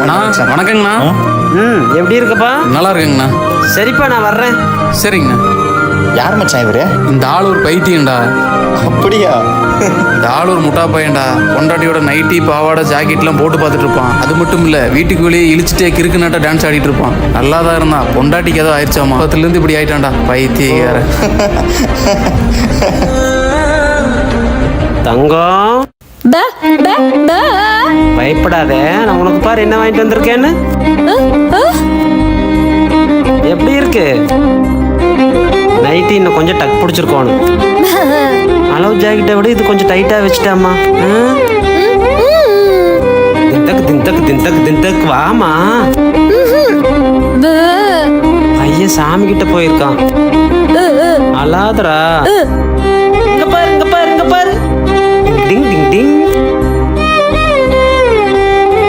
வணக்கங்கண்ணா. எப்படி இருக்குப்பா? நல்லா இருக்குங்கண்ணா. சரிப்பா, நான் வர்றேன். சரிங்கண்ணா. யார் மச்சான் இவரு? இந்த ஆள் ஒரு பைத்தியம்டா. அப்படியா? இந்த ஆள் ஒரு முட்டா பையன்டா. பொண்டாட்டியோட நைட்டி பாவாடை ஜாக்கெட்லாம் போட்டு பார்த்துட்டு இருப்பான். அது மட்டும் இல்லை, வீட்டுக்கு வெளியே இழிச்சிட்டே கிறுக்கு நாட்டை டான்ஸ் ஆடிட்டு இருப்பான். நல்லா தான் இருந்தான். பொண்டாட்டிக்கு ஏதோ ஆயிடுச்சாமா. பக்கத்துலேருந்து இப்படி ஆயிட்டான்டா பைத்தியக்கார. தங்கம், பயப்படாத. நான் உனக்கு பாரு என்ன வாங்கிட்டு வந்திருக்கேன்னு. எப்படி இருக்கு? நைட்டு இன்னும் கொஞ்சம் டக் பிடிச்சிருக்கோணும். அளவு ஜாக்கெட்டை விட இது கொஞ்சம் டைட்டா வச்சுட்டாமா. தின்தக்கு தின்தக்கு தின்தக்கு தின்தக்கு வாமா. பையன் சாமி கிட்ட போயிருக்கான். அழாதரா.